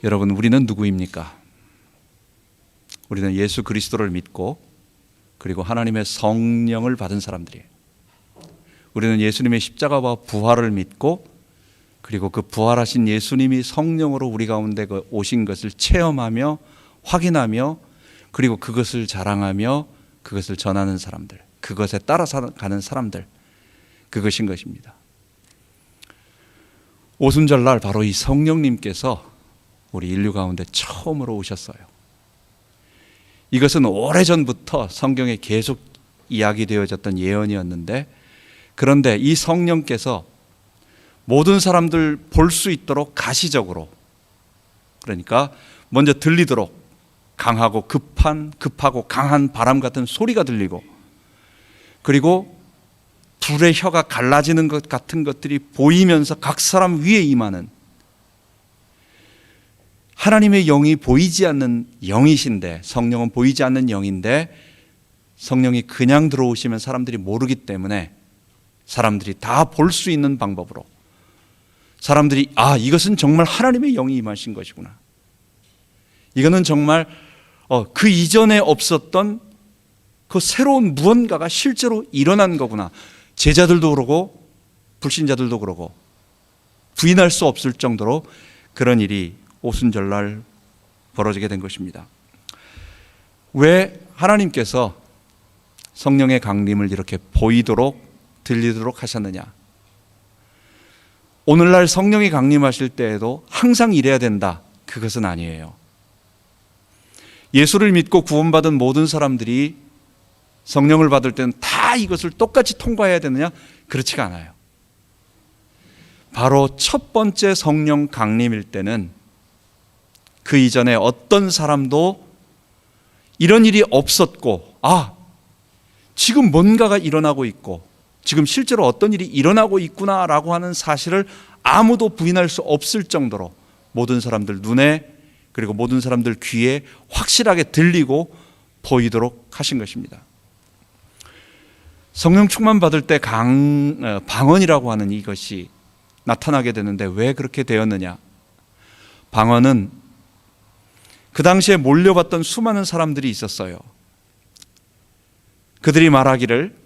여러분, 우리는 누구입니까? 우리는 예수 그리스도를 믿고 그리고 하나님의 성령을 받은 사람들이에요. 우리는 예수님의 십자가와 부활을 믿고 그리고 그 부활하신 예수님이 성령으로 우리 가운데 오신 것을 체험하며 확인하며 그리고 그것을 자랑하며 그것을 전하는 사람들, 그것에 따라 가는 사람들, 그것인 것입니다. 오순절날 바로 이 성령님께서 우리 인류 가운데 처음으로 오셨어요. 이것은 오래전부터 성경에 계속 이야기되어졌던 예언이었는데, 그런데 이 성령께서 모든 사람들 볼 수 있도록 가시적으로, 그러니까 먼저 들리도록 급하고 강한 바람 같은 소리가 들리고, 그리고 불의 혀가 갈라지는 것 같은 것들이 보이면서 각 사람 위에 임하는, 하나님의 영이 보이지 않는 영이신데, 성령은 보이지 않는 영인데 성령이 그냥 들어오시면 사람들이 모르기 때문에 사람들이 다 볼 수 있는 방법으로 사람들이 이것은 정말 하나님의 영이 임하신 것이구나, 이거는 정말 그 이전에 없었던 그 새로운 무언가가 실제로 일어난 거구나, 제자들도 그러고 불신자들도 그러고 부인할 수 없을 정도로 그런 일이 오순절날 벌어지게 된 것입니다. 왜 하나님께서 성령의 강림을 이렇게 보이도록 들리도록 하셨느냐? 오늘날 성령이 강림하실 때에도 항상 이래야 된다, 그것은 아니에요. 예수를 믿고 구원받은 모든 사람들이 성령을 받을 때는 다 이것을 똑같이 통과해야 되느냐? 그렇지가 않아요. 바로 첫 번째 성령 강림일 때는 그 이전에 어떤 사람도 이런 일이 없었고, 지금 뭔가가 일어나고 있고 지금 실제로 어떤 일이 일어나고 있구나라고 하는 사실을 아무도 부인할 수 없을 정도로 모든 사람들 눈에 그리고 모든 사람들 귀에 확실하게 들리고 보이도록 하신 것입니다. 성령 충만 받을 때 방언이라고 하는 이것이 나타나게 되는데, 왜 그렇게 되었느냐? 방언은 그 당시에 몰려봤던 수많은 사람들이 있었어요. 그들이 말하기를,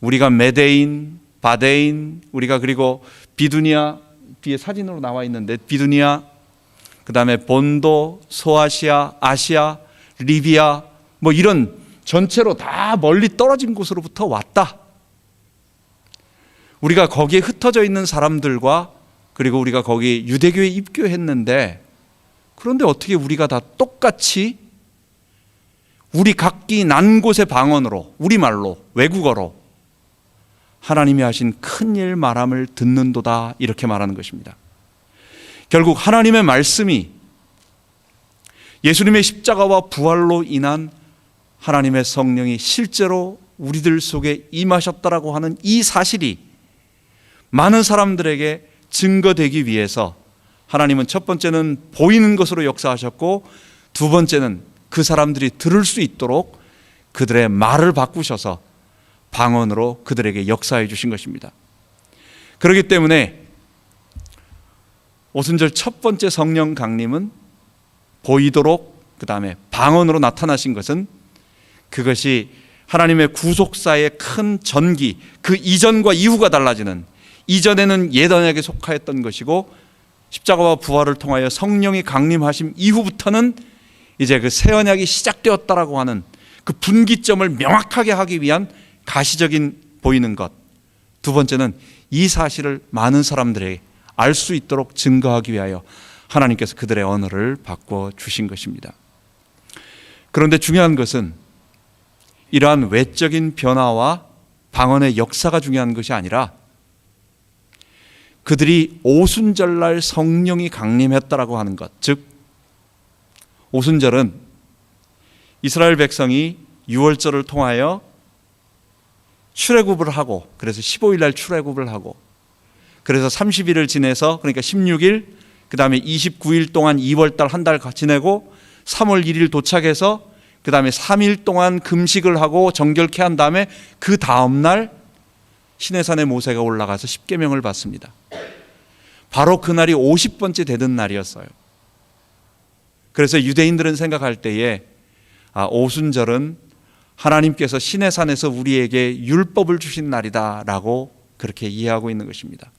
우리가 메데인, 바데인, 우리가 그리고 비두니아, 뒤에 사진으로 나와 있는데 비두니아, 그 다음에 본도, 소아시아, 아시아, 리비아, 이런 전체로 다 멀리 떨어진 곳으로부터 왔다. 우리가 거기에 흩어져 있는 사람들과 그리고 우리가 거기 유대교에 입교했는데, 그런데 어떻게 우리가 다 똑같이 우리 각기 난 곳의 방언으로, 우리말로, 외국어로 하나님이 하신 큰일 말함을 듣는도다, 이렇게 말하는 것입니다. 결국 하나님의 말씀이 예수님의 십자가와 부활로 인한 하나님의 성령이 실제로 우리들 속에 임하셨다라고 하는 이 사실이 많은 사람들에게 증거되기 위해서 하나님은 첫 번째는 보이는 것으로 역사하셨고, 두 번째는 그 사람들이 들을 수 있도록 그들의 말을 바꾸셔서 방언으로 그들에게 역사해 주신 것입니다. 그렇기 때문에 오순절 첫 번째 성령 강림은 보이도록, 그 다음에 방언으로 나타나신 것은, 그것이 하나님의 구속사의 큰 전기, 그 이전과 이후가 달라지는, 이전에는 옛 언약에 속하였던 것이고 십자가와 부활을 통하여 성령이 강림하심 이후부터는 이제 그 새 언약이 시작되었다라고 하는 그 분기점을 명확하게 하기 위한 가시적인 보이는 것. 두 번째는 이 사실을 많은 사람들에게 알 수 있도록 증거하기 위하여 하나님께서 그들의 언어를 바꿔 주신 것입니다. 그런데 중요한 것은 이러한 외적인 변화와 방언의 역사가 중요한 것이 아니라, 그들이 오순절날 성령이 강림했다라고 하는 것, 즉 오순절은 이스라엘 백성이 유월절을 통하여 출애굽을 하고, 그래서 15일 날 출애굽을 하고, 그래서 30일을 지내서, 그러니까 16일, 그 다음에 29일 동안 2월달 한 달 지내고 3월 1일 도착해서 그 다음에 3일 동안 금식을 하고 정결케 한 다음에 그 다음날 시내산에 모세가 올라가서 십계명을 받습니다. 바로 그날이 50번째 되던 날이었어요. 그래서 유대인들은 생각할 때에 오순절은 하나님께서 시내산에서 우리에게 율법을 주신 날이다라고 그렇게 이해하고 있는 것입니다.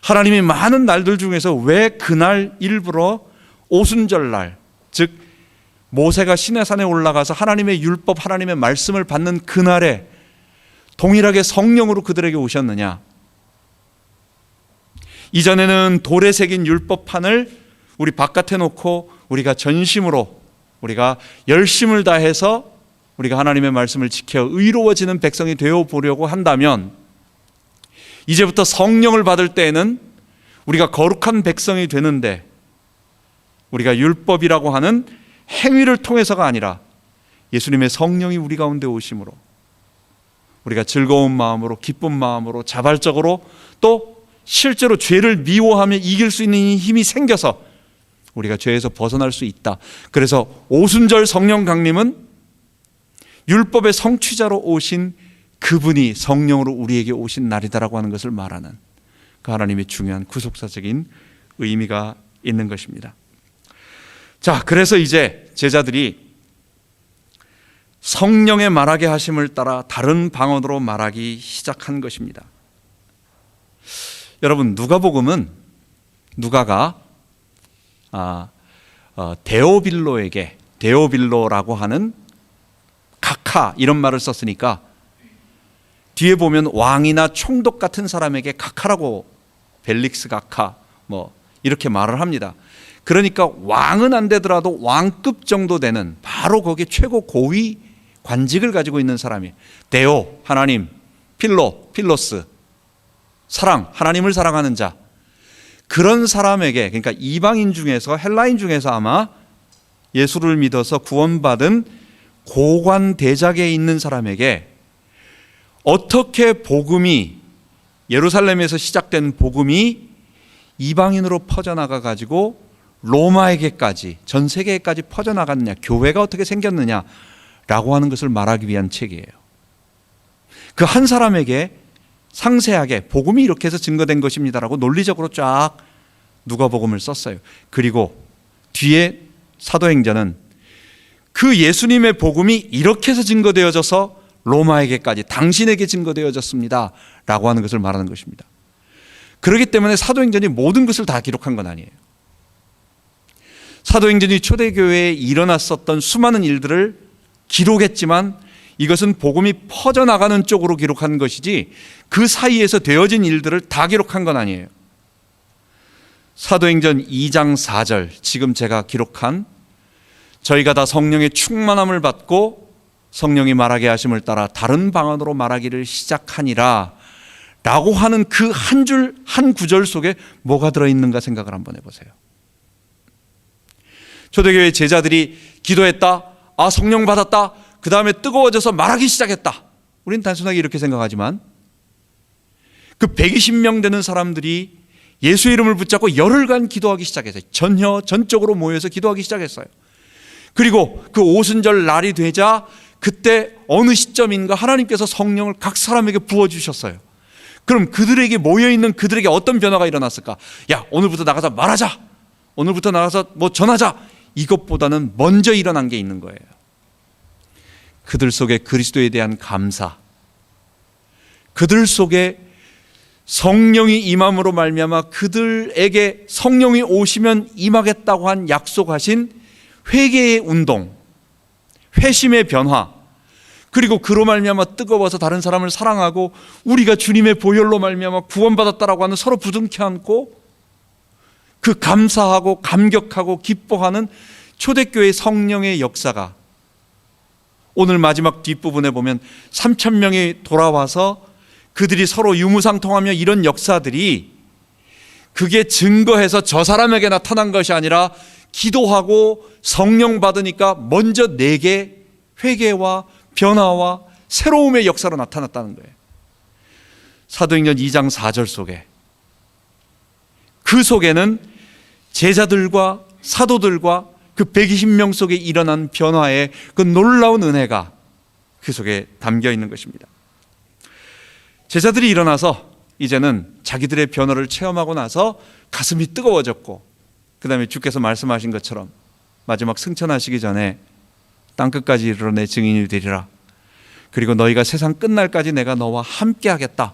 하나님이 많은 날들 중에서 왜 그날 일부러 오순절날, 즉 모세가 시내산에 올라가서 하나님의 율법, 하나님의 말씀을 받는 그날에 동일하게 성령으로 그들에게 오셨느냐? 이전에는 돌에 새긴 율법판을 우리 바깥에 놓고 우리가 전심으로, 우리가 열심을 다해서 우리가 하나님의 말씀을 지켜 의로워지는 백성이 되어 보려고 한다면, 이제부터 성령을 받을 때에는 우리가 거룩한 백성이 되는데, 우리가 율법이라고 하는 행위를 통해서가 아니라 예수님의 성령이 우리 가운데 오심으로 우리가 즐거운 마음으로, 기쁜 마음으로, 자발적으로, 또 실제로 죄를 미워하며 이길 수 있는 힘이 생겨서 우리가 죄에서 벗어날 수 있다. 그래서 오순절 성령 강림은 율법의 성취자로 오신 그분이 성령으로 우리에게 오신 날이다라고 하는 것을 말하는 그 하나님의 중요한 구속사적인 의미가 있는 것입니다. 자, 그래서 이제 제자들이 성령의 말하게 하심을 따라 다른 방언으로 말하기 시작한 것입니다. 여러분, 누가복음은 누가가 데오빌로에게, 데오빌로라고 하는 각하 이런 말을 썼으니까 뒤에 보면 왕이나 총독 같은 사람에게 각하라고, 벨릭스 각하 뭐 이렇게 말을 합니다. 그러니까 왕은 안 되더라도 왕급 정도 되는, 바로 거기에 최고 고위 관직을 가지고 있는 사람이 데오, 하나님, 필로스, 사랑, 하나님을 사랑하는 자, 그런 사람에게, 그러니까 이방인 중에서, 헬라인 중에서 아마 예수를 믿어서 구원받은 고관 대작에 있는 사람에게 어떻게 복음이, 예루살렘에서 시작된 복음이 이방인으로 퍼져나가 가지고 로마에게까지, 전 세계에까지 퍼져나갔느냐, 교회가 어떻게 생겼느냐라고 하는 것을 말하기 위한 책이에요. 그 한 사람에게 상세하게 복음이 이렇게 해서 증거된 것입니다라고 논리적으로 쫙 누가복음을 썼어요. 그리고 뒤에 사도행전은 그 예수님의 복음이 이렇게 해서 증거되어져서 로마에게까지, 당신에게 증거되어졌습니다 라고 하는 것을 말하는 것입니다. 그렇기 때문에 사도행전이 모든 것을 다 기록한 건 아니에요. 사도행전이 초대교회에 일어났었던 수많은 일들을 기록했지만 이것은 복음이 퍼져나가는 쪽으로 기록한 것이지 그 사이에서 되어진 일들을 다 기록한 건 아니에요. 사도행전 2장 4절, 지금 제가 기록한 저희가 다 성령의 충만함을 받고 성령이 말하게 하심을 따라 다른 방언으로 말하기를 시작하니라 라고 하는 그 한 줄 한 구절 속에 뭐가 들어있는가 생각을 한번 해보세요. 초대교회 제자들이 기도했다, 성령 받았다, 그 다음에 뜨거워져서 말하기 시작했다. 우리는 단순하게 이렇게 생각하지만 그 120명 되는 사람들이 예수의 이름을 붙잡고 열흘간 기도하기 시작했어요. 전적으로 모여서 기도하기 시작했어요. 그리고 그 오순절 날이 되자 그때 어느 시점인가 하나님께서 성령을 각 사람에게 부어주셨어요. 그럼 그들에게 모여있는 그들에게 어떤 변화가 일어났을까? 야, 오늘부터 나가서 말하자, 오늘부터 나가서 뭐 전하자, 이것보다는 먼저 일어난 게 있는 거예요. 그들 속에 그리스도에 대한 감사, 그들 속에 성령이 임함으로 말미암아 그들에게 성령이 오시면 임하겠다고 한 약속하신 회개의 운동, 회심의 변화, 그리고 그로 말미암아 뜨거워서 다른 사람을 사랑하고 우리가 주님의 보혈로 말미암아 구원받았다라고 하는 서로 부둥켜 안고 그 감사하고 감격하고 기뻐하는 초대교회 성령의 역사가 오늘 마지막 뒷부분에 보면 3,000명이 돌아와서 그들이 서로 유무상통하며 이런 역사들이 그게 증거해서 저 사람에게 나타난 것이 아니라 기도하고 성령 받으니까 먼저 내게 회개와 변화와 새로움의 역사로 나타났다는 거예요. 사도행전 2장 4절 속에, 그 속에는 제자들과 사도들과 그 120명 속에 일어난 변화의 그 놀라운 은혜가 그 속에 담겨 있는 것입니다. 제자들이 일어나서 이제는 자기들의 변화를 체험하고 나서 가슴이 뜨거워졌고, 그 다음에 주께서 말씀하신 것처럼 마지막 승천하시기 전에 땅끝까지 이르러 내 증인이 되리라. 그리고 너희가 세상 끝날까지 내가 너와 함께 하겠다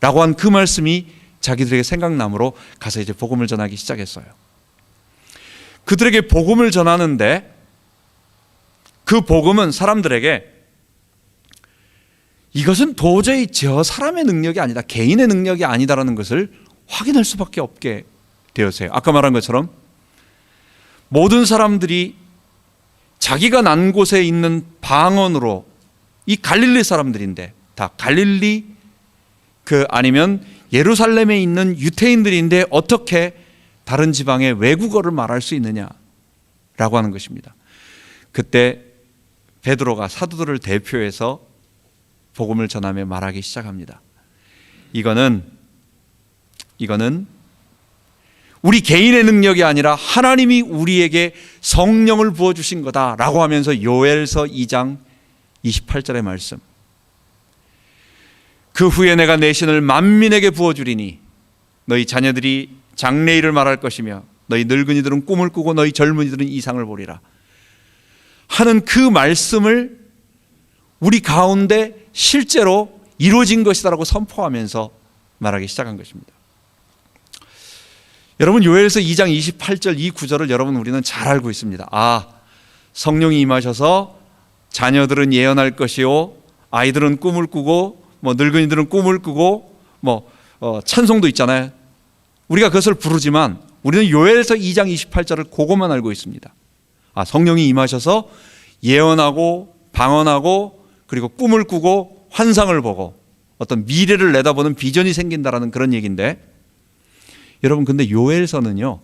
라고 한 그 말씀이 자기들에게 생각나므로 가서 이제 복음을 전하기 시작했어요. 그들에게 복음을 전하는데 그 복음은 사람들에게 이것은 도저히 저 사람의 능력이 아니다, 개인의 능력이 아니다라는 것을 확인할 수밖에 없게 되었어요. 아까 말한 것처럼 모든 사람들이 자기가 난 곳에 있는 방언으로, 이 갈릴리 사람들인데 다 갈릴리 아니면 예루살렘에 있는 유태인들인데 어떻게 다른 지방의 외국어를 말할 수 있느냐라고 하는 것입니다. 그때 베드로가 사도들을 대표해서 복음을 전하며 말하기 시작합니다. 이거는 우리 개인의 능력이 아니라 하나님이 우리에게 성령을 부어주신 거다라고 하면서 요엘서 2장 28절의 말씀, 그 후에 내가 내 신을 만민에게 부어주리니 너희 자녀들이 장래일을 말할 것이며 너희 늙은이들은 꿈을 꾸고 너희 젊은이들은 이상을 보리라 하는 그 말씀을 우리 가운데 실제로 이루어진 것이다라고 선포하면서 말하기 시작한 것입니다. 여러분, 요엘서 2장 28절 이 구절을 여러분 우리는 잘 알고 있습니다. 성령이 임하셔서 자녀들은 예언할 것이요, 아이들은 꿈을 꾸고, 늙은이들은 꿈을 꾸고, 찬송도 있잖아요. 우리가 그것을 부르지만 우리는 요엘서 2장 28절을 그것만 알고 있습니다. 성령이 임하셔서 예언하고 방언하고 그리고 꿈을 꾸고 환상을 보고 어떤 미래를 내다보는 비전이 생긴다라는 그런 얘기인데, 여러분 근데 요엘서는요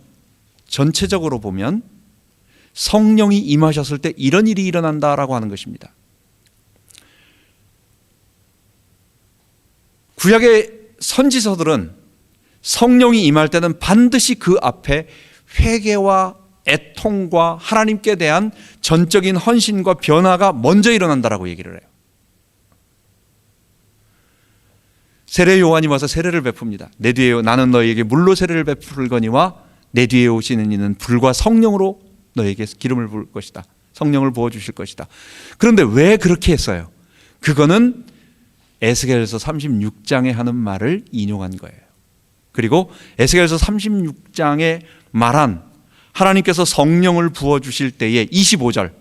전체적으로 보면 성령이 임하셨을 때 이런 일이 일어난다라고 하는 것입니다. 구약의 선지서들은 성령이 임할 때는 반드시 그 앞에 회개와 애통과 하나님께 대한 전적인 헌신과 변화가 먼저 일어난다라고 얘기를 해요. 세례 요한이 와서 세례를 베풉니다. 내 뒤에 나는 너희에게 물로 세례를 베풀거니와 내 뒤에 오시는 이는 불과 성령으로 너에게 기름을 부을 것이다. 성령을 부어주실 것이다. 그런데 왜 그렇게 했어요? 그거는 에스겔서 36장에 하는 말을 인용한 거예요. 그리고 에스겔서 36장에 말한 하나님께서 성령을 부어주실 때에 25절,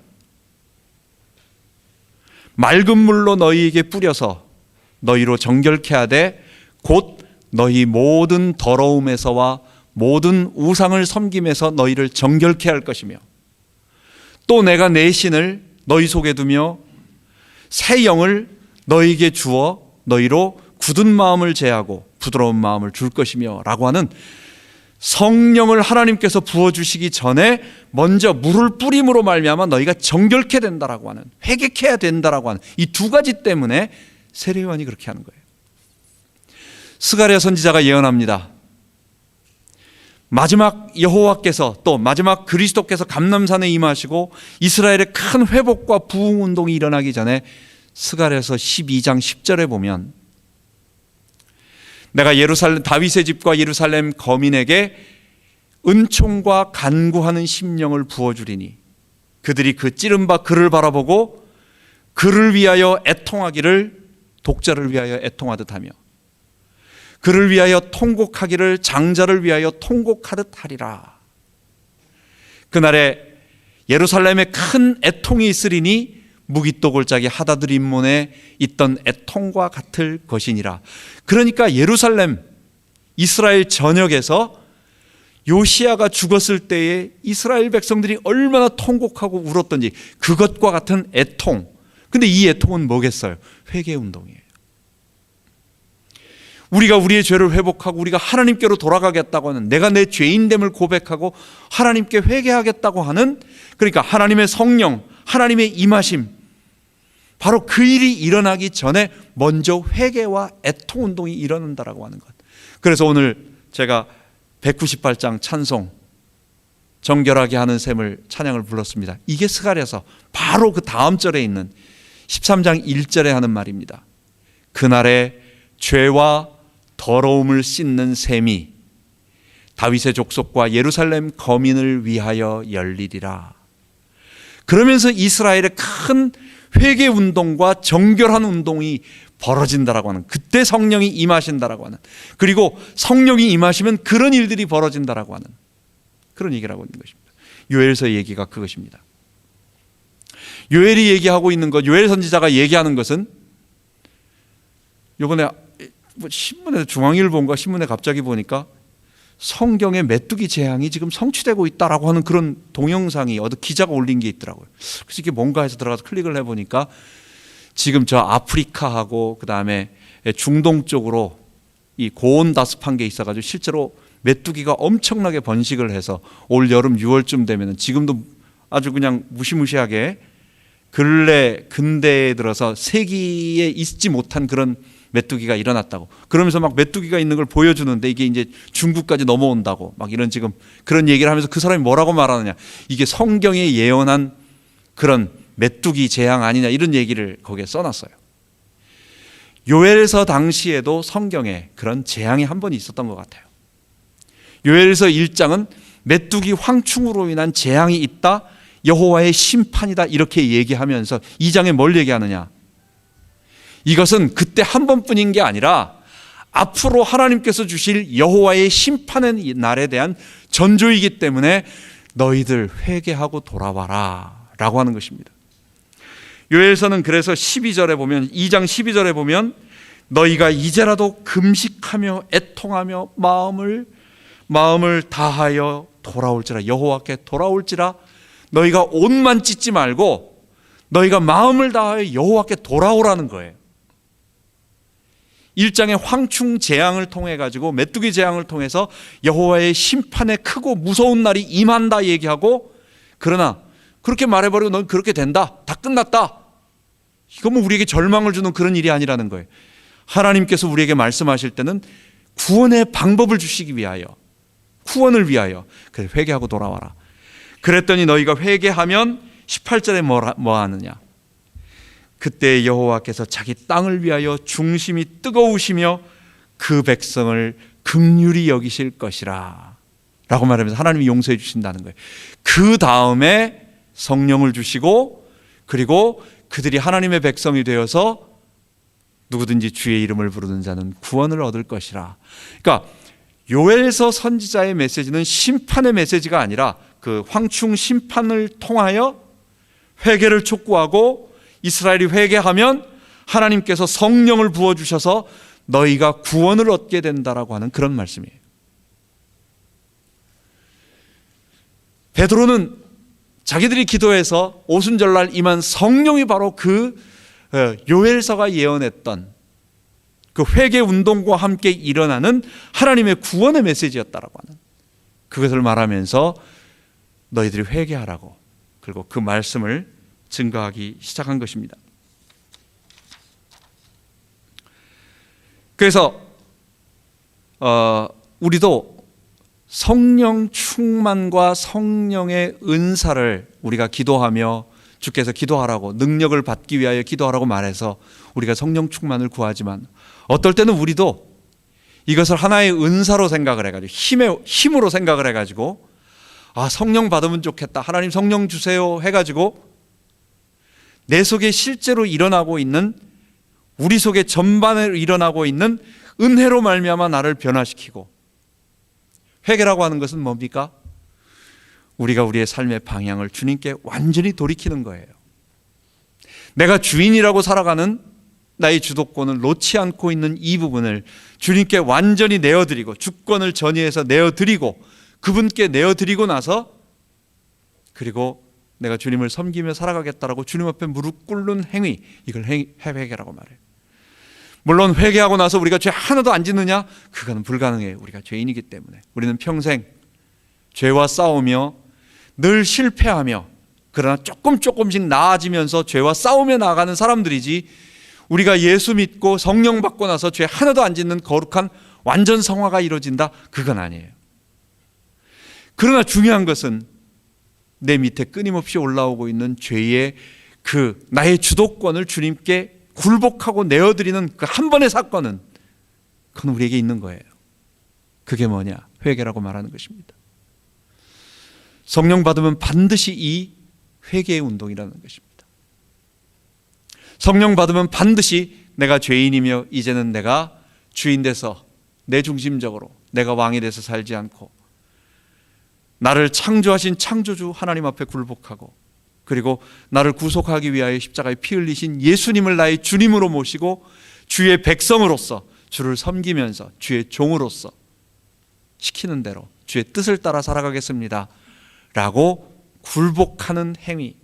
맑은 물로 너희에게 뿌려서 너희로 정결케 하되 곧 너희 모든 더러움에서와 모든 우상을 섬김에서 너희를 정결케 할 것이며, 또 내가 내 신을 너희 속에 두며 새 영을 너희에게 주어 너희로 굳은 마음을 제하고 부드러운 마음을 줄 것이며 라고 하는, 성령을 하나님께서 부어주시기 전에 먼저 물을 뿌림으로 말미암아 너희가 정결케 된다라고 하는, 회개해야 된다라고 하는 이 두 가지 때문에 세례 요한이 그렇게 하는 거예요. 스가랴 선지자가 예언합니다. 마지막 여호와께서, 또 마지막 그리스도께서 감람산에 임하시고 이스라엘의 큰 회복과 부흥 운동이 일어나기 전에 스가랴서 12장 10절에 보면, 내가 다윗의 집과 예루살렘 거민에게 은총과 간구하는 심령을 부어주리니 그들이 그 찌른 바 그를 바라보고 그를 위하여 애통하기를 독자를 위하여 애통하듯 하며 그를 위하여 통곡하기를 장자를 위하여 통곡하듯 하리라. 그날에 예루살렘에 큰 애통이 있으리니 무기또 골짜기 하다들 인문에 있던 애통과 같을 것이니라. 그러니까 예루살렘, 이스라엘 전역에서 요시야가 죽었을 때에 이스라엘 백성들이 얼마나 통곡하고 울었던지 그것과 같은 애통. 근데 이 애통은 뭐겠어요? 회개 운동이에요. 우리가 우리의 죄를 회복하고 우리가 하나님께로 돌아가겠다고 하는, 내가 내 죄인됨을 고백하고 하나님께 회개하겠다고 하는, 그러니까 하나님의 성령, 하나님의 임하심, 바로 그 일이 일어나기 전에 먼저 회개와 애통 운동이 일어난다라고 하는 것. 그래서 오늘 제가 198장 찬송, 정결하게 하는 셈을 찬양을 불렀습니다. 이게 스가랴서 바로 그 다음 절에 있는 13장 1절에 하는 말입니다. 그날에 죄와 더러움을 씻는 셈이 다윗의 족속과 예루살렘 거민을 위하여 열리리라. 그러면서 이스라엘의 큰 회개 운동과 정결한 운동이 벌어진다라고 하는, 그때 성령이 임하신다라고 하는, 그리고 성령이 임하시면 그런 일들이 벌어진다라고 하는 그런 얘기를 하고 있는 것입니다. 요엘서의 얘기가 그것입니다. 요엘이 얘기하고 있는 것, 요엘 선지자가 얘기하는 것은 이번에 신문에, 중앙일보인가 신문에 갑자기 보니까 성경의 메뚜기 재앙이 지금 성취되고 있다라고 하는 그런 동영상이 어디 기자가 올린 게 있더라고요. 그래서 이게 뭔가 해서 들어가서 클릭을 해보니까 지금 저 아프리카하고 그 다음에 중동 쪽으로 이 고온 다습한 게 있어가지고 실제로 메뚜기가 엄청나게 번식을 해서 올 여름 6월쯤 되면은, 지금도 아주 그냥 무시무시하게 근대에 들어서 세기에 있지 못한 그런 메뚜기가 일어났다고. 그러면서 막 메뚜기가 있는 걸 보여주는데 이게 이제 중국까지 넘어온다고 막 이런 지금 그런 얘기를 하면서 그 사람이 뭐라고 말하느냐, 이게 성경에 예언한 그런 메뚜기 재앙 아니냐, 이런 얘기를 거기에 써놨어요. 요엘서 당시에도 성경에 그런 재앙이 한 번 있었던 것 같아요. 요엘서 1장은 메뚜기 황충으로 인한 재앙이 있다, 여호와의 심판이다, 이렇게 얘기하면서 2장에 뭘 얘기하느냐, 이것은 그때 한 번뿐인 게 아니라 앞으로 하나님께서 주실 여호와의 심판의 날에 대한 전조이기 때문에 너희들 회개하고 돌아와라 라고 하는 것입니다. 요엘서는 그래서 12절에 보면, 2장 12절에 보면 너희가 이제라도 금식하며 애통하며 마음을 다하여 돌아올지라, 여호와께 돌아올지라, 너희가 옷만 찢지 말고 너희가 마음을 다하여 여호와께 돌아오라는 거예요. 1장의 황충 재앙을 통해 가지고, 메뚜기 재앙을 통해서 여호와의 심판의 크고 무서운 날이 임한다 얘기하고, 그러나 그렇게 말해버리고 넌 그렇게 된다, 다 끝났다, 이건 뭐 우리에게 절망을 주는 그런 일이 아니라는 거예요. 하나님께서 우리에게 말씀하실 때는 구원의 방법을 주시기 위하여, 구원을 위하여, 그래 회개하고 돌아와라. 그랬더니 너희가 회개하면 18절에 뭐 하느냐, 그때 여호와께서 자기 땅을 위하여 중심이 뜨거우시며 그 백성을 긍휼히 여기실 것이라 라고 말하면서 하나님이 용서해 주신다는 거예요. 그 다음에 성령을 주시고, 그리고 그들이 하나님의 백성이 되어서 누구든지 주의 이름을 부르는 자는 구원을 얻을 것이라. 그러니까 요엘서 선지자의 메시지는 심판의 메시지가 아니라 그 황충 심판을 통하여 회개를 촉구하고, 이스라엘이 회개하면 하나님께서 성령을 부어주셔서 너희가 구원을 얻게 된다라고 하는 그런 말씀이에요. 베드로는 자기들이 기도해서 오순절날 임한 성령이 바로 그 요엘서가 예언했던 그 회개 운동과 함께 일어나는 하나님의 구원의 메시지였다라고 하는 그것을 말하면서 너희들이 회개하라고, 그리고 그 말씀을 증거하기 시작한 것입니다. 그래서 우리도 성령 충만과 성령의 은사를 우리가 기도하며, 주께서 기도하라고, 능력을 받기 위하여 기도하라고 말해서 우리가 성령 충만을 구하지만, 어떨 때는 우리도 이것을 하나의 은사로 생각을 해가지고, 힘으로 생각을 해가지고, 아 성령 받으면 좋겠다, 하나님 성령 주세요 해가지고 내 속에 실제로 일어나고 있는, 우리 속에 전반에 일어나고 있는 은혜로 말미암아 나를 변화시키고, 회개라고 하는 것은 뭡니까? 우리가 우리의 삶의 방향을 주님께 완전히 돌이키는 거예요. 내가 주인이라고 살아가는 나의 주도권을 놓지 않고 있는 이 부분을 주님께 완전히 내어드리고, 주권을 전이해서 내어드리고, 그분께 내어드리고 나서, 그리고 내가 주님을 섬기며 살아가겠다라고 주님 앞에 무릎 꿇는 행위, 이걸 회개라고 말해요. 물론 회개하고 나서 우리가 죄 하나도 안 짓느냐? 그거는 불가능해요. 우리가 죄인이기 때문에. 우리는 평생 죄와 싸우며 늘 실패하며, 그러나 조금씩 나아지면서 죄와 싸우며 나아가는 사람들이지, 우리가 예수 믿고 성령 받고 나서 죄 하나도 안 짓는 거룩한 완전 성화가 이루어진다? 그건 아니에요. 그러나 중요한 것은 내 밑에 끊임없이 올라오고 있는 죄의 그 나의 주도권을 주님께 굴복하고 내어드리는 그 한 번의 사건은, 그건 우리에게 있는 거예요. 그게 뭐냐? 회개라고 말하는 것입니다. 성령 받으면 반드시 이 회개의 운동이라는 것입니다. 성령 받으면 반드시 내가 죄인이며 이제는 내가 주인 돼서 내 중심적으로 내가 왕이 돼서 살지 않고 나를 창조하신 창조주 하나님 앞에 굴복하고 그리고 나를 구속하기 위하여 십자가에 피 흘리신 예수님을 나의 주님으로 모시고 주의 백성으로서 주를 섬기면서 주의 종으로서 시키는 대로 주의 뜻을 따라 살아가겠습니다 라고 굴복하는 행위,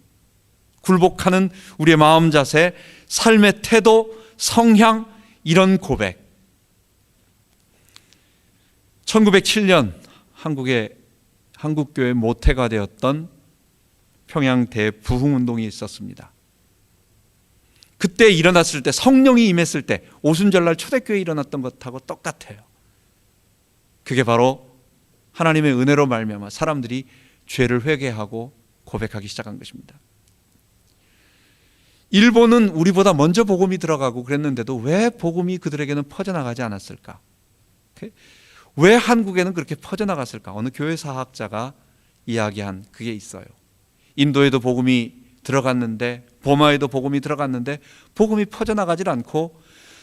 굴복하는 우리의 마음 자세, 삶의 태도, 성향, 이런 고백. 1907년 한국교회 모태가 되었던 평양 대부흥운동이 있었습니다. 그때 일어났을 때, 성령이 임했을 때 오순절날 초대교회에 일어났던 것하고 똑같아요. 그게 바로 하나님의 은혜로 말미암아 사람들이 죄를 회개하고 고백하기 시작한 것입니다. 일본은 우리보다 먼저 복음이 들어가고 그랬는데도 왜 복음이 그들에게는 퍼져나가지 않았을까? 왜 한국에는 그렇게 퍼져나갔을까? 어느 교회 사학자가 이야기한 그게 있어요. 인도에도 복음이 들어갔는데, 버마에도 복음이 들어갔는데 복음이 퍼져나가질 않고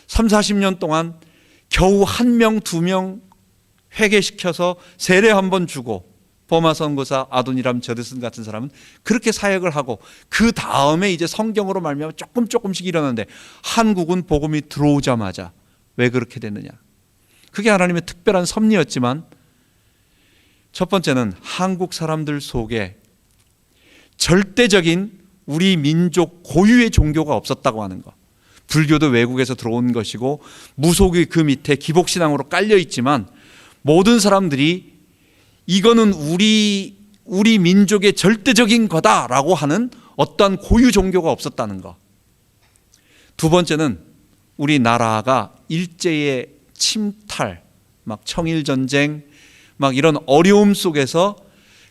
30-40년 동안 겨우 1명, 2명 회개시켜서 세례 한번 주고, 버마 선교사 아도니람 저드슨 같은 사람은 그렇게 사역을 하고 그 다음에 이제 성경으로 말미암아 조금씩 일어나는데, 한국은 복음이 들어오자마자 왜 그렇게 됐느냐? 그게 하나님의 특별한 섭리였지만, 첫 번째는 한국 사람들 속에 절대적인 우리 민족 고유의 종교가 없었다고 하는 것. 불교도 외국에서 들어온 것이고 무속이 그 밑에 기복신앙으로 깔려 있지만 모든 사람들이 이거는 우리 민족의 절대적인 거다라고 하는 어떠한 고유 종교가 없었다는 것. 두 번째는 우리나라가 일제의 침탈, 막 청일전쟁, 막 이런 어려움 속에서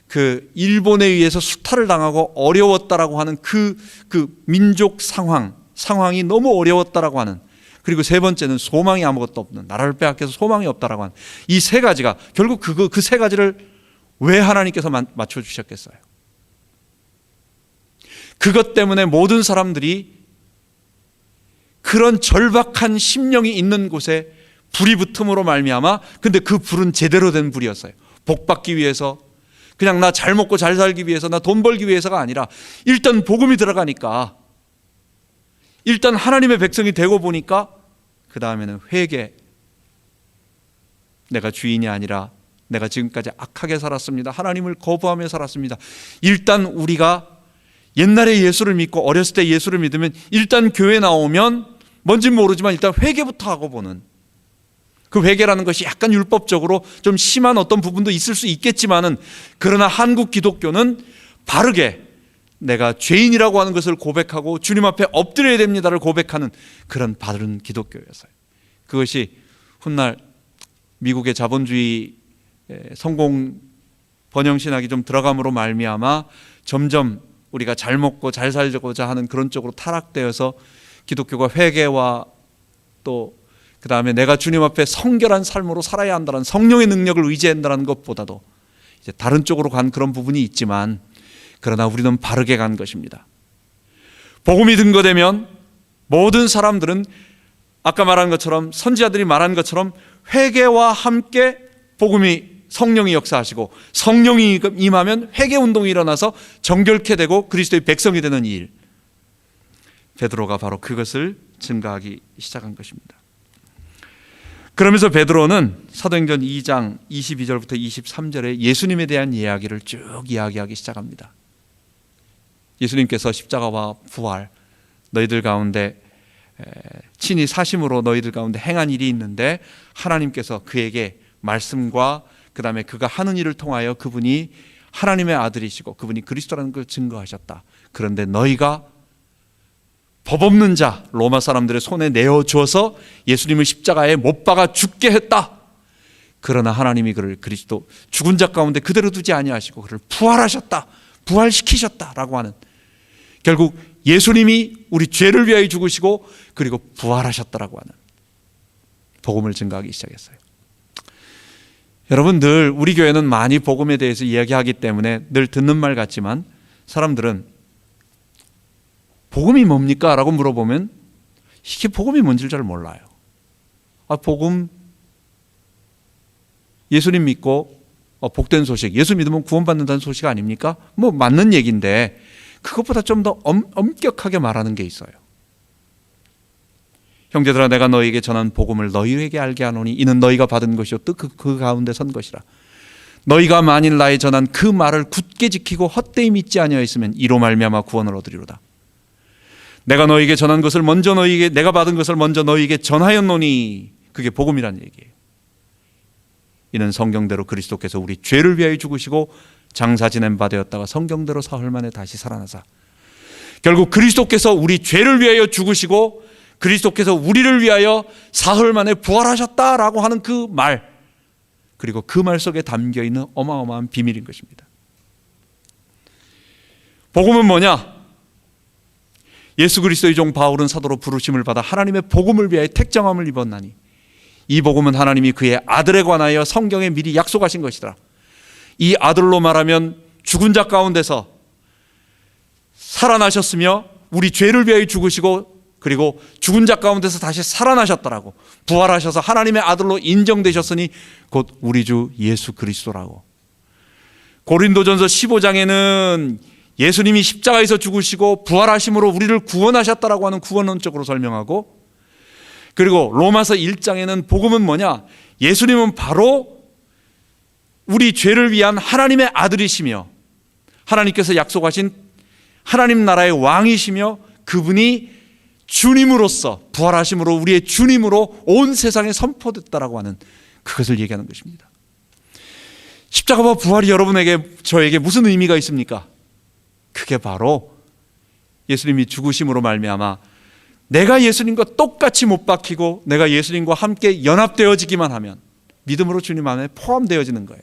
그 일본에 의해서 수탈을 당하고 어려웠다라고 하는 그 민족 상황이 너무 어려웠다라고 하는, 그리고 세 번째는 소망이 아무것도 없는, 나라를 빼앗겨서 소망이 없다라고 하는 이 세 가지가, 결국 그 세 가지를 왜 하나님께서 맞춰주셨겠어요? 그것 때문에 모든 사람들이 그런 절박한 심령이 있는 곳에 불이 붙음으로 말미암아, 근데 그 불은 제대로 된 불이었어요. 복 받기 위해서, 그냥 나 잘 먹고 잘 살기 위해서, 나 돈 벌기 위해서가 아니라 일단 복음이 들어가니까, 일단 하나님의 백성이 되고 보니까 그 다음에는 회개. 내가 주인이 아니라 내가 지금까지 악하게 살았습니다. 하나님을 거부하며 살았습니다. 일단 우리가 옛날에 예수를 믿고 어렸을 때 예수를 믿으면 일단 교회 나오면 뭔진 모르지만 일단 회개부터 하고 보는, 그 회개라는 것이 약간 율법적으로 좀 심한 어떤 부분도 있을 수 있겠지만은, 그러나 한국 기독교는 바르게 내가 죄인이라고 하는 것을 고백하고 주님 앞에 엎드려야 됩니다를 고백하는 그런 바른 기독교였어요. 그것이 훗날 미국의 자본주의 성공 번영신학이 좀 들어감으로 말미암아 점점 우리가 잘 먹고 잘 살고자 하는 그런 쪽으로 타락되어서 기독교가 회개와 또 그 다음에 내가 주님 앞에 성결한 삶으로 살아야 한다는 성령의 능력을 의지한다는 것보다도 이제 다른 쪽으로 간 그런 부분이 있지만, 그러나 우리는 바르게 간 것입니다. 복음이 등거되면 모든 사람들은 아까 말한 것처럼, 선지자들이 말한 것처럼 회개와 함께 복음이, 성령이 역사하시고 성령이 임하면 회개운동이 일어나서 정결케 되고 그리스도의 백성이 되는 일. 베드로가 바로 그것을 증가하기 시작한 것입니다. 그러면서 베드로는 사도행전 2장 22절부터 23절에 예수님에 대한 이야기를 쭉 이야기하기 시작합니다. 예수님께서 십자가와 부활, 너희들 가운데 친히 사심으로 너희들 가운데 행한 일이 있는데, 하나님께서 그에게 말씀과 그 다음에 그가 하는 일을 통하여 그분이 하나님의 아들이시고 그분이 그리스도라는 걸 증거하셨다. 그런데 너희가 법 없는 자 로마 사람들의 손에 내어주어서 예수님을 십자가에 못 박아 죽게 했다. 그러나 하나님이 그를 그리스도 죽은 자 가운데 그대로 두지 아니하시고 그를 부활하셨다, 부활시키셨다라고 하는, 결국 예수님이 우리 죄를 위하여 죽으시고 그리고 부활하셨다라고 하는 복음을 증거하기 시작했어요. 여러분, 늘 우리 교회는 많이 복음에 대해서 이야기하기 때문에 늘 듣는 말 같지만 사람들은 복음이 뭡니까? 라고 물어보면 이게 복음이 뭔지를 잘 몰라요. 복음, 예수님 믿고 복된 소식, 예수 믿으면 구원받는다는 소식 아닙니까? 뭐 맞는 얘기인데 그것보다 좀 더 엄격하게 말하는 게 있어요. 형제들아, 내가 너희에게 전한 복음을 너희에게 알게 하노니 이는 너희가 받은 것이요 또 그 가운데 선 것이라. 너희가 만일 나의 전한 그 말을 굳게 지키고 헛되이 믿지 아니하였으면 이로 말미암아 구원을 얻으리로다. 내가 너희에게 전한 것을 먼저 너희에게, 내가 받은 것을 먼저 너희에게 전하였노니, 그게 복음이라는 얘기예요. 이는 성경대로 그리스도께서 우리 죄를 위하여 죽으시고 장사 지낸 바 되었다가 성경대로 사흘 만에 다시 살아나사. 결국 그리스도께서 우리 죄를 위하여 죽으시고 그리스도께서 우리를 위하여 사흘 만에 부활하셨다라고 하는 그 말, 그리고 그 말 속에 담겨있는 어마어마한 비밀인 것입니다. 복음은 뭐냐? 예수 그리스도의 종 바울은 사도로 부르심을 받아 하나님의 복음을 위하여 택정함을 입었나니 이 복음은 하나님이 그의 아들에 관하여 성경에 미리 약속하신 것이다. 이 아들로 말하면 죽은 자 가운데서 살아나셨으며 우리 죄를 위하여 죽으시고 그리고 죽은 자 가운데서 다시 살아나셨더라고. 부활하셔서 하나님의 아들로 인정되셨으니 곧 우리 주 예수 그리스도라고. 고린도전서 15장에는 예수님이 십자가에서 죽으시고 부활하심으로 우리를 구원하셨다라고 하는 구원론적으로 설명하고, 그리고 로마서 1장에는 복음은 뭐냐? 예수님은 바로 우리 죄를 위한 하나님의 아들이시며 하나님께서 약속하신 하나님 나라의 왕이시며 그분이 주님으로서 부활하심으로 우리의 주님으로 온 세상에 선포됐다라고 하는 그것을 얘기하는 것입니다. 십자가와 부활이 여러분에게 저에게 무슨 의미가 있습니까? 그게 바로 예수님이 죽으심으로 말미암아 내가 예수님과 똑같이 못 박히고 내가 예수님과 함께 연합되어지기만 하면 믿음으로 주님 안에 포함되어지는 거예요.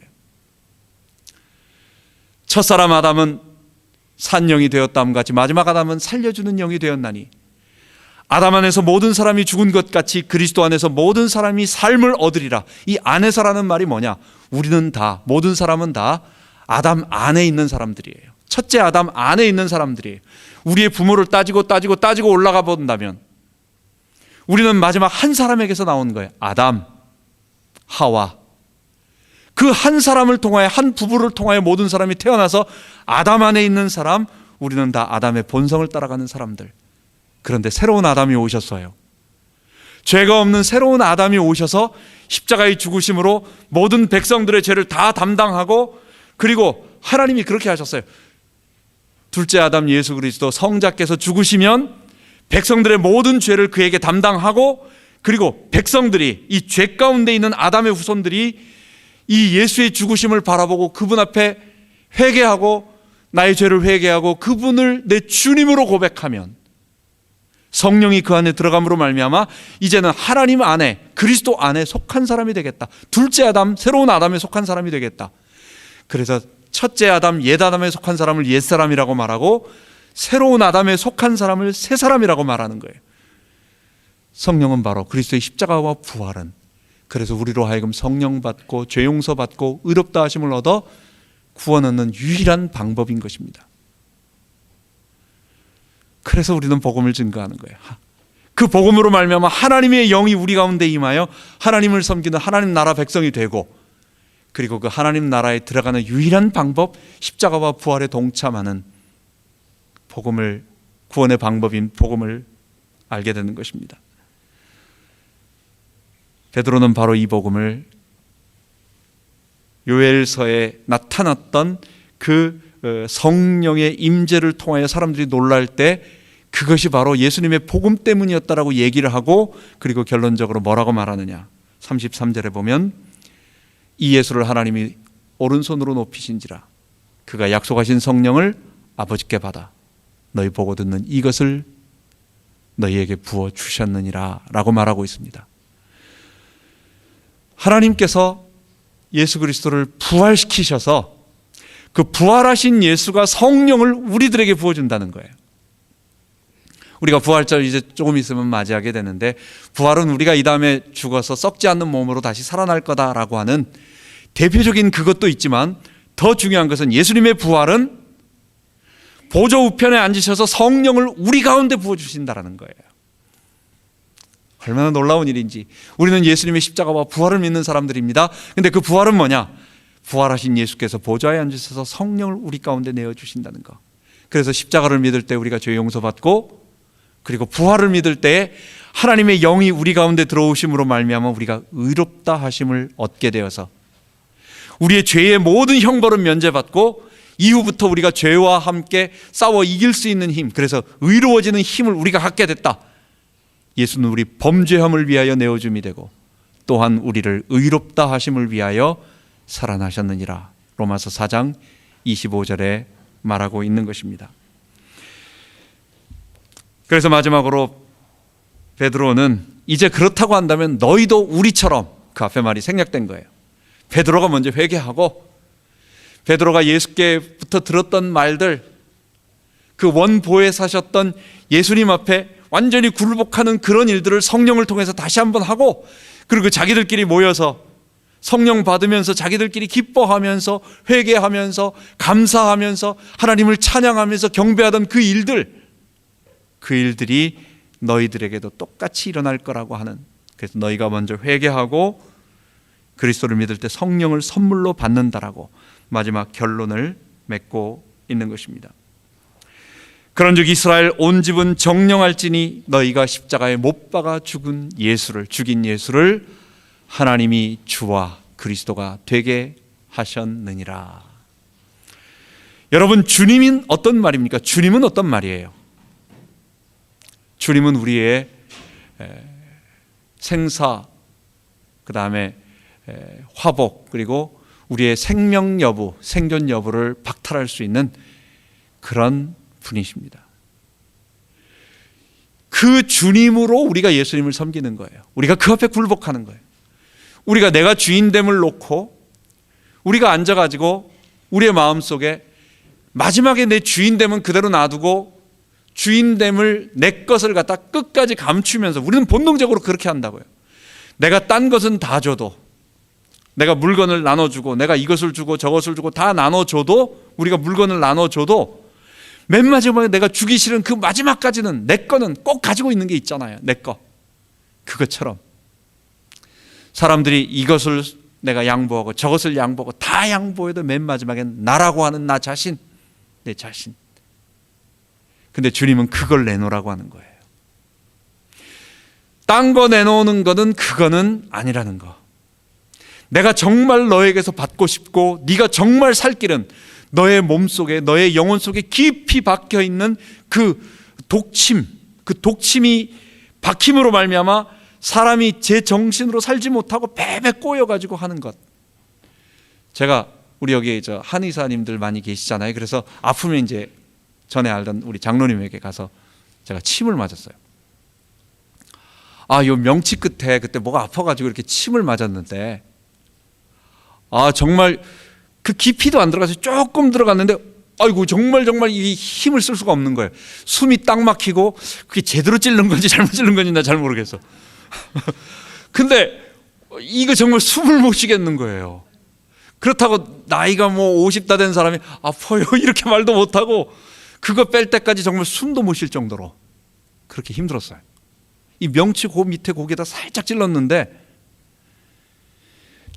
첫사람 아담은 산 영이 되었다함 같이 마지막 아담은 살려주는 영이 되었나니 아담 안에서 모든 사람이 죽은 것 같이 그리스도 안에서 모든 사람이 삶을 얻으리라. 이 안에서라는 말이 뭐냐? 우리는 다, 모든 사람은 다 아담 안에 있는 사람들이에요. 첫째 아담 안에 있는 사람들이에요. 우리의 부모를 따지고 올라가 본다면 우리는 마지막 한 사람에게서 나온 거예요. 아담, 하와. 그 한 사람을 통하여, 한 부부를 통하여 모든 사람이 태어나서 아담 안에 있는 사람, 우리는 다 아담의 본성을 따라가는 사람들. 그런데 새로운 아담이 오셨어요. 죄가 없는 새로운 아담이 오셔서 십자가의 죽으심으로 모든 백성들의 죄를 다 담당하고, 그리고 하나님이 그렇게 하셨어요. 둘째 아담 예수 그리스도 성자께서 죽으시면 백성들의 모든 죄를 그에게 담당하고, 그리고 백성들이, 이 죄 가운데 있는 아담의 후손들이 이 예수의 죽으심을 바라보고 그분 앞에 회개하고 나의 죄를 회개하고 그분을 내 주님으로 고백하면 성령이 그 안에 들어감으로 말미암아 이제는 하나님 안에, 그리스도 안에 속한 사람이 되겠다. 둘째 아담, 새로운 아담에 속한 사람이 되겠다. 그래서 첫째 아담, 옛 아담에 속한 사람을 옛 사람이라고 말하고 새로운 아담에 속한 사람을 새 사람이라고 말하는 거예요. 성령은 바로 그리스도의 십자가와 부활은, 그래서 우리로 하여금 성령 받고 죄 용서 받고 의롭다 하심을 얻어 구원 얻는 유일한 방법인 것입니다. 그래서 우리는 복음을 증거하는 거예요. 그 복음으로 말미암아 하나님의 영이 우리 가운데 임하여 하나님을 섬기는 하나님 나라 백성이 되고, 그리고 그 하나님 나라에 들어가는 유일한 방법, 십자가와 부활에 동참하는 복음을, 구원의 방법인 복음을 알게 되는 것입니다. 베드로는 바로 이 복음을 요엘서에 나타났던 그 성령의 임재를 통하여 사람들이 놀랄 때 그것이 바로 예수님의 복음 때문이었다라고 얘기를 하고, 그리고 결론적으로 뭐라고 말하느냐? 33절에 보면 이 예수를 하나님이 오른손으로 높이신지라 그가 약속하신 성령을 아버지께 받아 너희 보고 듣는 이것을 너희에게 부어 주셨느니라 라고 말하고 있습니다. 하나님께서 예수 그리스도를 부활시키셔서 그 부활하신 예수가 성령을 우리들에게 부어준다는 거예요. 우리가 부활절 이제 조금 있으면 맞이하게 되는데, 부활은 우리가 이 다음에 죽어서 썩지 않는 몸으로 다시 살아날 거다라고 하는 대표적인 그것도 있지만 더 중요한 것은 예수님의 부활은 보좌 우편에 앉으셔서 성령을 우리 가운데 부어주신다라는 거예요. 얼마나 놀라운 일인지. 우리는 예수님의 십자가와 부활을 믿는 사람들입니다. 근데 그 부활은 뭐냐? 부활하신 예수께서 보좌에 앉으셔서 성령을 우리 가운데 내어주신다는 거. 그래서 십자가를 믿을 때 우리가 죄 용서받고, 그리고 부활을 믿을 때 하나님의 영이 우리 가운데 들어오심으로 말미암아 우리가 의롭다 하심을 얻게 되어서 우리의 죄의 모든 형벌은 면제받고 이후부터 우리가 죄와 함께 싸워 이길 수 있는 힘, 그래서 의로워지는 힘을 우리가 갖게 됐다. 예수는 우리 범죄함을 위하여 내어줌이 되고 또한 우리를 의롭다 하심을 위하여 살아나셨느니라. 로마서 4장 25절에 말하고 있는 것입니다. 그래서 마지막으로 베드로는 이제 그렇다고 한다면 너희도 우리처럼, 그 앞에 말이 생략된 거예요. 베드로가 먼저 회개하고 베드로가 예수께부터 들었던 말들, 그 원보에 사셨던 예수님 앞에 완전히 굴복하는 그런 일들을 성령을 통해서 다시 한번 하고, 그리고 자기들끼리 모여서 성령 받으면서 자기들끼리 기뻐하면서 회개하면서 감사하면서 하나님을 찬양하면서 경배하던 그 일들이 너희들에게도 똑같이 일어날 거라고 하는, 그래서 너희가 먼저 회개하고 그리스도를 믿을 때 성령을 선물로 받는다라고 마지막 결론을 맺고 있는 것입니다. 그런즉 이스라엘 온 집은 정령할지니 너희가 십자가에 못 박아 죽인 예수를 하나님이 주와 그리스도가 되게 하셨느니라. 여러분, 주님은 어떤 말입니까? 주님은 어떤 말이에요? 주님은 우리의 생사, 그 다음에 화복, 그리고 우리의 생명 여부, 생존 여부를 박탈할 수 있는 그런 분이십니다. 그 주님으로 우리가 예수님을 섬기는 거예요. 우리가 그 앞에 굴복하는 거예요. 우리가 내가 주인됨을 놓고 우리가 앉아가지고 우리의 마음속에 마지막에 내 주인됨은 그대로 놔두고 주인됨을, 내 것을 갖다 끝까지 감추면서, 우리는 본능적으로 그렇게 한다고요. 내가 딴 것은 다 줘도, 내가 물건을 나눠주고, 내가 이것을 주고 저것을 주고 다 나눠줘도, 우리가 물건을 나눠줘도 맨 마지막에 내가 주기 싫은 그 마지막까지는 내 거는 꼭 가지고 있는 게 있잖아요. 내 거. 그것처럼 사람들이 이것을 내가 양보하고 저것을 양보하고 다 양보해도 맨 마지막엔 나라고 하는 나 자신, 내 자신. 근데 주님은 그걸 내놓으라고 하는 거예요. 딴 거 내놓는 거는 그거는 아니라는 거. 내가 정말 너에게서 받고 싶고 네가 정말 살 길은 너의 몸속에, 너의 영혼 속에 깊이 박혀 있는 그 독침이 박힘으로 말미암아 사람이 제 정신으로 살지 못하고 베베 꼬여가지고 하는 것. 제가 우리 여기 한의사님들 많이 계시잖아요. 그래서 아프면 이제 전에 알던 우리 장로님에게 가서 제가 침을 맞았어요. 요 명치 끝에 그때 뭐가 아파가지고 이렇게 침을 맞았는데, 정말 그 깊이도 안 들어가서 조금 들어갔는데, 아이고 정말 이 힘을 쓸 수가 없는 거예요. 숨이 딱 막히고, 그게 제대로 찔른 건지 잘못 찔른 건지 나 잘 모르겠어. 근데 이거 정말 숨을 못 쉬겠는 거예요. 그렇다고 나이가 50다 된 사람이 아파요 이렇게 말도 못하고, 그거 뺄 때까지 정말 숨도 못 쉴 정도로 그렇게 힘들었어요. 이 명치 밑에 고기에다 살짝 찔렀는데,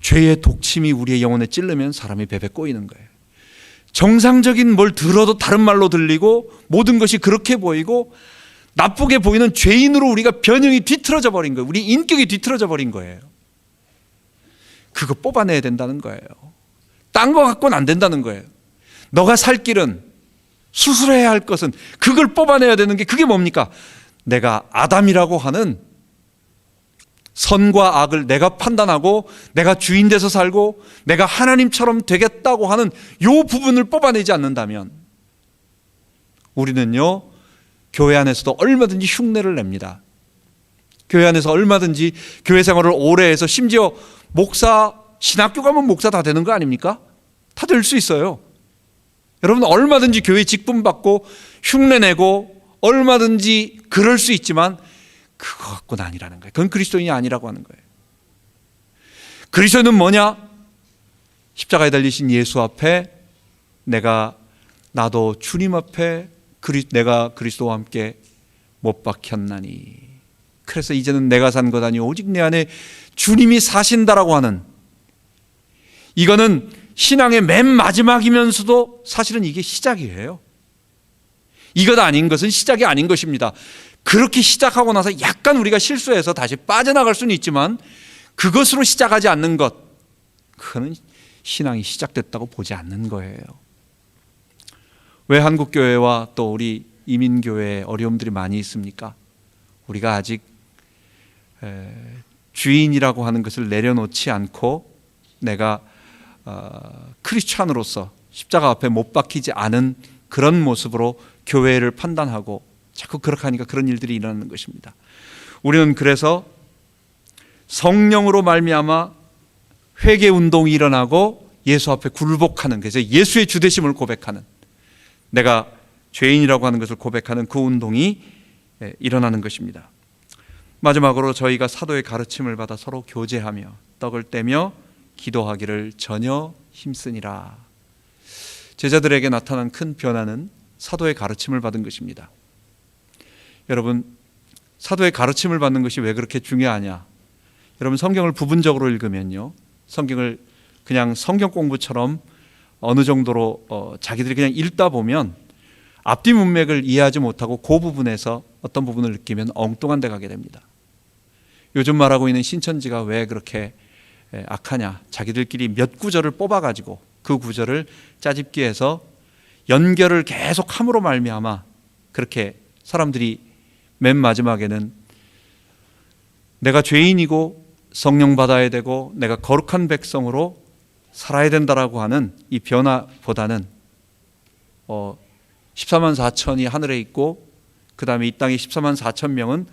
죄의 독침이 우리의 영혼에 찔르면 사람이 베베 꼬이는 거예요. 정상적인 뭘 들어도 다른 말로 들리고 모든 것이 그렇게 보이고 나쁘게 보이는 죄인으로 우리가 변형이 뒤틀어져 버린 거예요. 우리 인격이 뒤틀어져 버린 거예요. 그거 뽑아내야 된다는 거예요. 딴 거 갖고는 안 된다는 거예요. 너가 살 길은, 수술해야 할 것은, 그걸 뽑아내야 되는 게, 그게 뭡니까? 내가 아담이라고 하는 선과 악을 내가 판단하고 내가 주인 돼서 살고 내가 하나님처럼 되겠다고 하는 요 부분을 뽑아내지 않는다면 우리는요, 교회 안에서도 얼마든지 흉내를 냅니다. 교회 안에서 얼마든지 교회 생활을 오래 해서 심지어 신학교 가면 목사 다 되는 거 아닙니까? 다 될 수 있어요. 여러분, 얼마든지 교회 직분 받고 흉내내고 얼마든지 그럴 수 있지만 그거 갖고는 아니라는 거예요. 그건 그리스도인이 아니라고 하는 거예요. 그리스도는 뭐냐? 십자가에 달리신 예수 앞에 내가 나도 주님 앞에 내가 그리스도와 함께 못 박혔나니. 그래서 이제는 내가 산 것 아니오 오직 내 안에 주님이 사신다라고 하는, 이거는 신앙의 맨 마지막이면서도 사실은 이게 시작이에요. 이것 아닌 것은 시작이 아닌 것입니다. 그렇게 시작하고 나서 약간 우리가 실수해서 다시 빠져나갈 수는 있지만 그것으로 시작하지 않는 것, 그거는 신앙이 시작됐다고 보지 않는 거예요. 왜 한국교회와 또 우리 이민교회에 어려움들이 많이 있습니까? 우리가 아직 주인이라고 하는 것을 내려놓지 않고 내가 크리스찬으로서 십자가 앞에 못 박히지 않은 그런 모습으로 교회를 판단하고 자꾸 그렇게 하니까 그런 일들이 일어나는 것입니다. 우리는 그래서 성령으로 말미암아 회개 운동이 일어나고 예수 앞에 굴복하는, 그래서 예수의 주되심을 고백하는, 내가 죄인이라고 하는 것을 고백하는 그 운동이 일어나는 것입니다. 마지막으로 저희가 사도의 가르침을 받아 서로 교제하며 떡을 떼며 기도하기를 전혀 힘쓰니라. 제자들에게 나타난 큰 변화는 사도의 가르침을 받은 것입니다. 여러분, 사도의 가르침을 받는 것이 왜 그렇게 중요하냐? 여러분, 성경을 부분적으로 읽으면요, 성경을 그냥 성경 공부처럼 어느 정도로 자기들이 그냥 읽다 보면 앞뒤 문맥을 이해하지 못하고 그 부분에서 어떤 부분을 느끼면 엉뚱한 데 가게 됩니다. 요즘 말하고 있는 신천지가 왜 그렇게 악하냐? 자기들끼리 몇 구절을 뽑아가지고 그 구절을 짜집기 해서 연결을 계속 함으로 말미암아 그렇게 사람들이 맨 마지막에는 내가 죄인이고 성령 받아야 되고 내가 거룩한 백성으로 살아야 된다라고 하는 이 변화보다는 14만 4천이 하늘에 있고 그 다음에 이 땅에 14만 4천 명은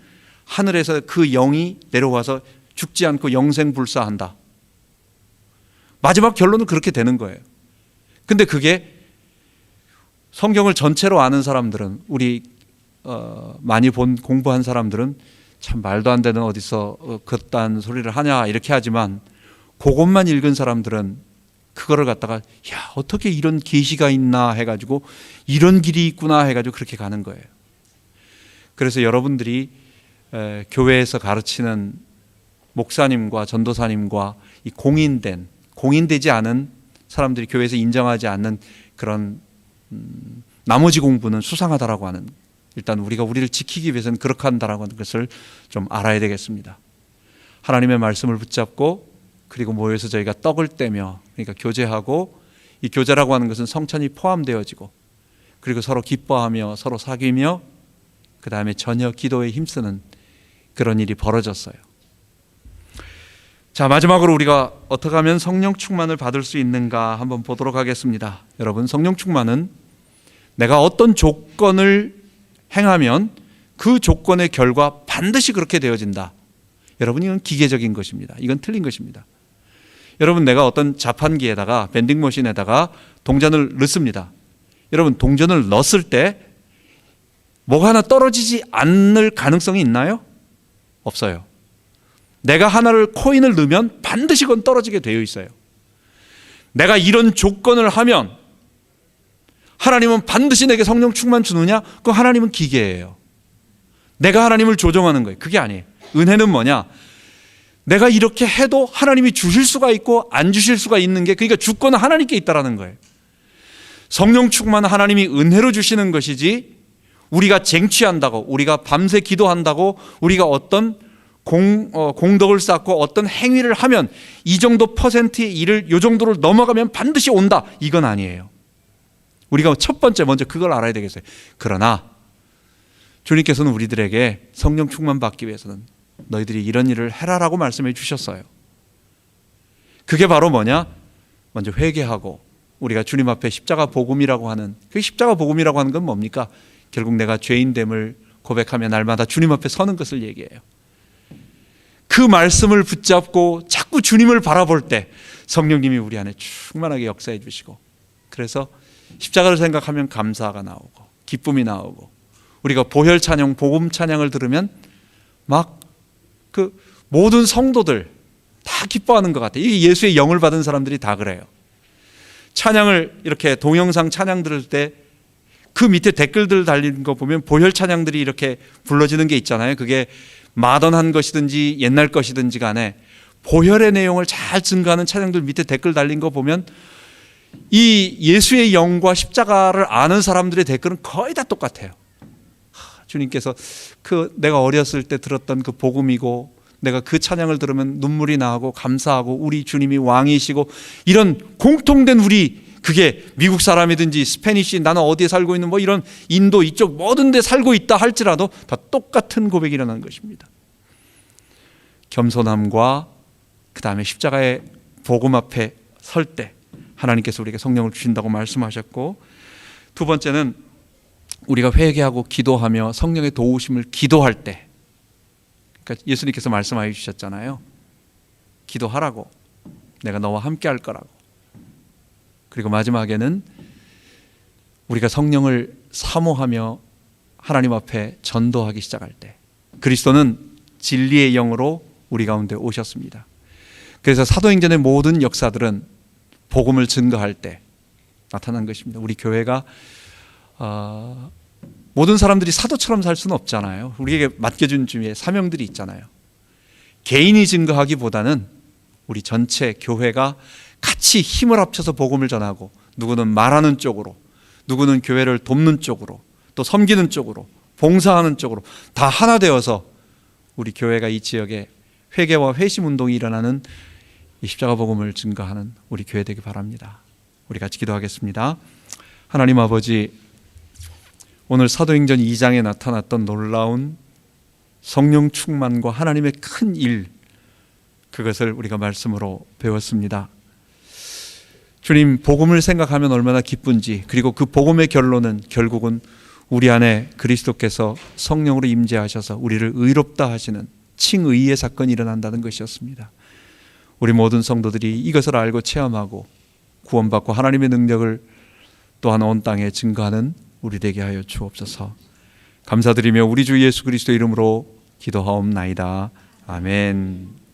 하늘에서 그 영이 내려와서 죽지 않고 영생불사한다. 마지막 결론은 그렇게 되는 거예요. 근데 그게 성경을 전체로 아는 사람들은, 우리 많이 공부한 사람들은 참 말도 안 되는 어디서 그딴 소리를 하냐 이렇게 하지만, 그것만 읽은 사람들은 그거를 갖다가 야, 어떻게 이런 계시가 있나 해가지고 이런 길이 있구나 해가지고 그렇게 가는 거예요. 그래서 여러분들이 교회에서 가르치는 목사님과 전도사님과 이 공인되지 않은 사람들이 교회에서 인정하지 않는 그런 나머지 공부는 수상하다라고 하는, 일단 우리가 우리를 지키기 위해서는 그렇게 한다라고 하는 것을 좀 알아야 되겠습니다. 하나님의 말씀을 붙잡고 그리고 모여서 저희가 떡을 떼며, 그러니까 교제하고, 이 교제라고 하는 것은 성찬이 포함되어지고 그리고 서로 기뻐하며 서로 사귀며 그 다음에 전혀 기도에 힘쓰는 그런 일이 벌어졌어요. 자, 마지막으로 우리가 어떻게 하면 성령 충만을 받을 수 있는가 한번 보도록 하겠습니다. 여러분, 성령 충만은 내가 어떤 조건을 행하면 그 조건의 결과 반드시 그렇게 되어진다. 여러분, 이건 기계적인 것입니다. 이건 틀린 것입니다. 여러분, 내가 어떤 자판기에다가 밴딩머신에다가 동전을 넣습니다. 여러분, 동전을 넣었을 때 뭐가 하나 떨어지지 않을 가능성이 있나요? 없어요. 내가 하나를 코인을 넣으면 반드시 그건 떨어지게 되어 있어요. 내가 이런 조건을 하면 하나님은 반드시 내게 성령 충만 주느냐? 그건 하나님은 기계예요. 내가 하나님을 조종하는 거예요. 그게 아니에요. 은혜는 뭐냐? 내가 이렇게 해도 하나님이 주실 수가 있고 안 주실 수가 있는 게, 그러니까 주권은 하나님께 있다라는 거예요. 성령 충만은 하나님이 은혜로 주시는 것이지, 우리가 쟁취한다고, 우리가 밤새 기도한다고, 우리가 어떤 공덕을 쌓고 어떤 행위를 하면 이 정도 퍼센트의 일을 이 정도를 넘어가면 반드시 온다, 이건 아니에요. 우리가 첫 번째 먼저 그걸 알아야 되겠어요. 그러나 주님께서는 우리들에게 성령 충만 받기 위해서는 너희들이 이런 일을 해라라고 말씀해 주셨어요. 그게 바로 뭐냐? 먼저 회개하고 우리가 주님 앞에 십자가 복음이라고 하는, 그 십자가 복음이라고 하는 건 뭡니까? 결국 내가 죄인됨을 고백하며 날마다 주님 앞에 서는 것을 얘기해요. 그 말씀을 붙잡고 자꾸 주님을 바라볼 때 성령님이 우리 안에 충만하게 역사해 주시고, 그래서 십자가를 생각하면 감사가 나오고 기쁨이 나오고, 우리가 보혈 찬양, 복음 찬양을 들으면 막 그 모든 성도들 다 기뻐하는 것 같아요. 이게 예수의 영을 받은 사람들이 다 그래요. 찬양을 이렇게 동영상 찬양 들을 때 그 밑에 댓글들 달린 거 보면 보혈 찬양들이 이렇게 불러지는 게 있잖아요. 그게 마던한 것이든지 옛날 것이든지 간에 보혈의 내용을 잘 증거하는 찬양들 밑에 댓글 달린 거 보면 이 예수의 영과 십자가를 아는 사람들의 댓글은 거의 다 똑같아요. 주님께서 그 내가 어렸을 때 들었던 그 복음이고, 내가 그 찬양을 들으면 눈물이 나고 감사하고, 우리 주님이 왕이시고, 이런 공통된 우리, 그게 미국 사람이든지 스페니쉬, 나는 어디에 살고 있는 뭐 이런 인도 이쪽 모든 데 살고 있다 할지라도 다 똑같은 고백이 일어나는 것입니다. 겸손함과 그 다음에 십자가의 복음 앞에 설 때 하나님께서 우리에게 성령을 주신다고 말씀하셨고, 두 번째는 우리가 회개하고 기도하며 성령의 도우심을 기도할 때, 그러니까 예수님께서 말씀하여 주셨잖아요. 기도하라고, 내가 너와 함께 할 거라고. 그리고 마지막에는 우리가 성령을 사모하며 하나님 앞에 전도하기 시작할 때, 그리스도는 진리의 영으로 우리 가운데 오셨습니다. 그래서 사도행전의 모든 역사들은 복음을 증거할 때 나타난 것입니다. 우리 교회가 모든 사람들이 사도처럼 살 수는 없잖아요. 우리에게 맡겨준 주의 사명들이 있잖아요. 개인이 증거하기보다는 우리 전체 교회가 같이 힘을 합쳐서 복음을 전하고, 누구는 말하는 쪽으로, 누구는 교회를 돕는 쪽으로, 또 섬기는 쪽으로, 봉사하는 쪽으로 다 하나 되어서 우리 교회가 이 지역에 회개와 회심 운동이 일어나는 이 십자가 복음을 증거하는 우리 교회 되기 바랍니다. 우리 같이 기도하겠습니다. 하나님 아버지, 오늘 사도행전 2장에 나타났던 놀라운 성령 충만과 하나님의 큰 일, 그것을 우리가 말씀으로 배웠습니다. 주님, 복음을 생각하면 얼마나 기쁜지, 그리고 그 복음의 결론은 결국은 우리 안에 그리스도께서 성령으로 임재하셔서 우리를 의롭다 하시는 칭의의 사건이 일어난다는 것이었습니다. 우리 모든 성도들이 이것을 알고 체험하고 구원받고 하나님의 능력을 또한 온 땅에 증거하는 우리 되게 하여 주옵소서. 감사드리며 우리 주 예수 그리스도 이름으로 기도하옵나이다. 아멘.